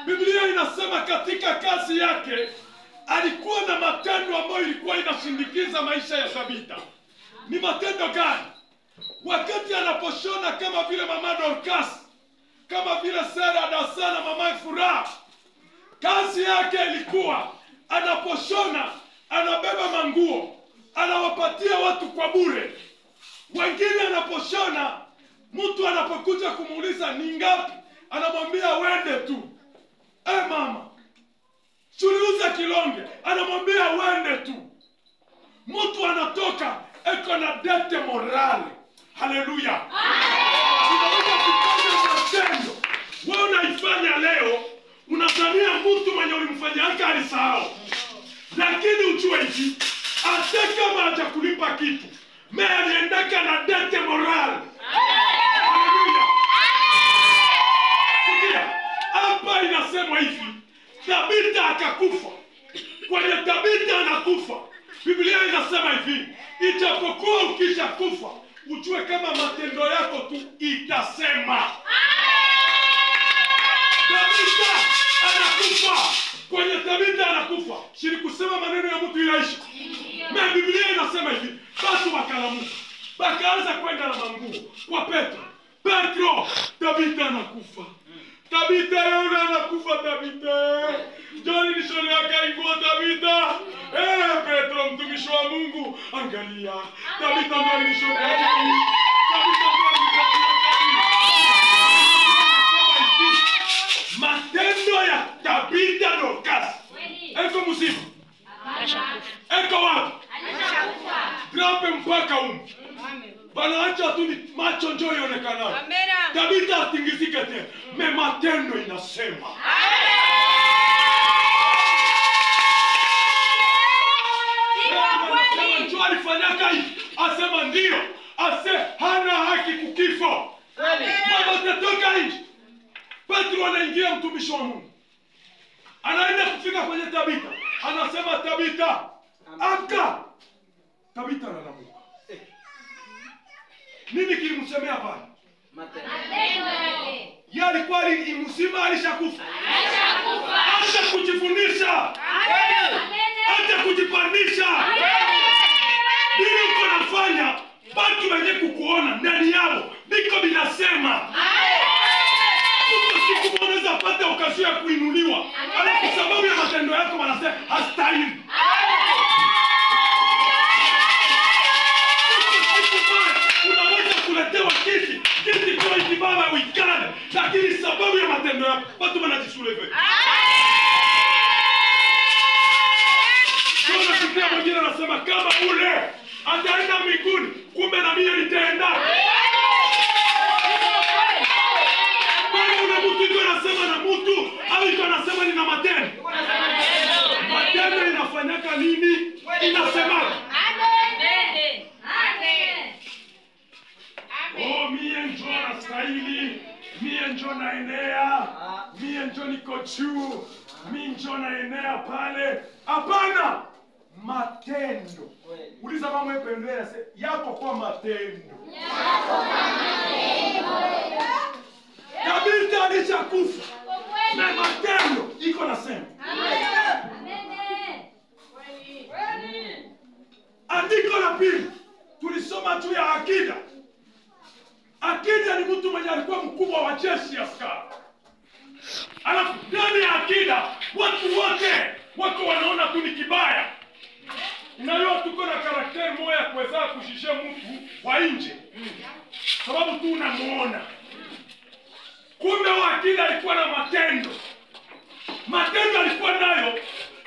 Biblia inasema katika kazi yake alikuwa na matendo ambayo ilikuwa inasindikiza maisha ya Tabitha. Ni matendo gani? Wakati anaposhona kama vile mama Dorcas, kama vile Sara Dasana, mama Furaha, kazi yake ilikuwa anaposhona anabeba manguo anawapatia watu kwa bure. Wengine anaposhona mtu anapokuja kumuuliza ni ngapi, anamwambia wende tu. Mama tuliuza kilonge, anamwambia wende tu. Mtu anatoka eko na dete morale. Haleluya. Tunaweza kufanya matendo wewe unaifanya leo, unadhania mtu mwenye ulimfanyia haka alisahau. Lakini ujue hivi, hata kama hajakulipa kitu, mimi aliendaka na dete morale. Haleluya. Sikia, hapa inasema hivi, Tabitha akakufa. Kwenye Tabitha anakufa, Biblia inasema hivi, ijapokuwa ukisha kufa, ujue kama matendo yako tu itasema. Tabitha anakufa. Kwenye Tabitha anakufa, shiri kusema maneno ya mtu inaisha. Na Biblia inasema hivi, watu wakalamuka, wakaanza kwenda na manguo kwa Petro. Petro, Tabitha anakufa. Tabitha yona anakufa. Tabitha Joni nishone akaingua Tabitha. Petro mtumishi wa Mungu, angalia Tabitha ndio nishone. Tabitha ndio matendo ya Tabitha Dorcas. Eko msiba. Eko wapi? Grape mpaka umu. Banaacha tu ni macho njoo ionekana. Tabitha atingizike tena. Me matendo inasema. Njoo alifanyaka hivi. Asema ndio. Ase hana haki kukifa. Mama tatoka nje. Petro anaingia mtumishi wa Mungu. Anaenda kufika kwenye Tabitha. Anasema Tabitha, amka. Tabitha analamuka. Nini kilimsemea pale? Matendo yake. Yeye alikuwa mzima, alishakufa. Acha kujifundisha. Acha kujipandisha. Nini uko nafanya? Watu wenye kukuona ndani yao biko binasema. Uko siku unaweza pata okazio ya kuinuliwa. Alafu sababu ya matendo yako wanasema hastahili. Kuletewa kiti kwa ikibaba uikane, lakini sababu ya matendo yako watu wanajisuleve. Kuna sikia mwingine anasema kama ule ataenda mbinguni, kumbe na mimi nitaenda. Bali una mtu iko anasema na mtu au iko anasema ni na matendo. Matendo inafanyaka nini? Inasema. Oh, mie njo nastahili, mie njo naenea, mie njo niko juu, mie njo naenea pale. Hapana, matendo. Uliza mama ependea yako kwa matendo. Tabitha alishakufa. Na matendo iko nasema. Andiko la pili tulisoma juu ya Akida. Akida ni mtu mwenye alikuwa mkubwa wa jeshi ya askari. Alafu ndani ya Akida watu wote wako wanaona tu ni kibaya. Unajua tuko na karakteri moja ya kuweza kushisha mtu wa nje. Sababu tu unamuona. Kumbe wa Akida alikuwa na matendo. Matendo alikuwa nayo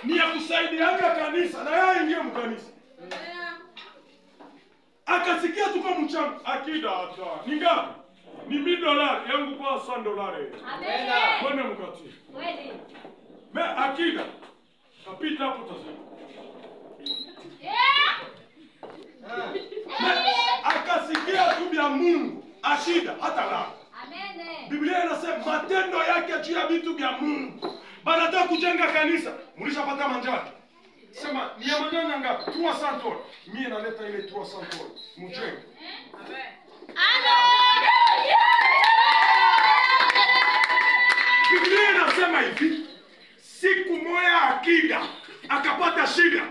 ni ya kusaidia kanisa na yeye ingie mkanisa. Akasikia tuko mchana. Akida hata ni ngapi? Ni $1,000 yangu kwa $100. Amen. Kwenda mkati. Kweli. Me Akida kapita hapo tazama. Akasikia tu ya Mungu. Akida hata la. Amen. Biblia inasema matendo yake juu ya vitu vya Mungu. Banataka kujenga kanisa. Mlishapata manjani? Sema ni ya manjani ngapi? $300. Mimi naleta ile $300. Mjenge. Amen. Biblia inasema hivi, siku moja akida akapata shida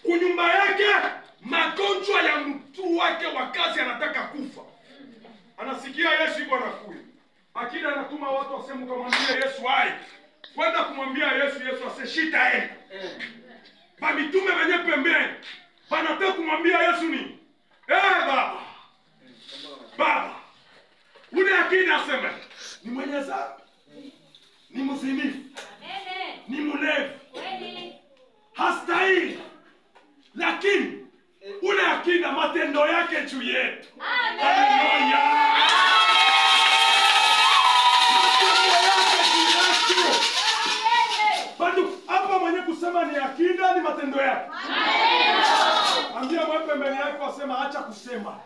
kunyumba yake, magonjwa ya mtu wake wa kazi, anataka kufa. Anasikia Yesu yuko anakuja. Akida anatuma watu waseme kumwambia Yesu hai. Kwenda kumwambia Yesu, Yesu asishita enda. Ba mitume wenye pembeni wanataka kumwambia Yesu nini? Baba. Baba. Ule akida asema ni mwenye dhambi, ni mzinifu, ni mlevi, hastahili. Lakini ule akida matendo yake juu yetu. Haleluya. Matendo yake juu yetu. Bado hapa mwenye kusema ni akida ni matendo yake. Ambia mwepe mbele yako asema acha kusema.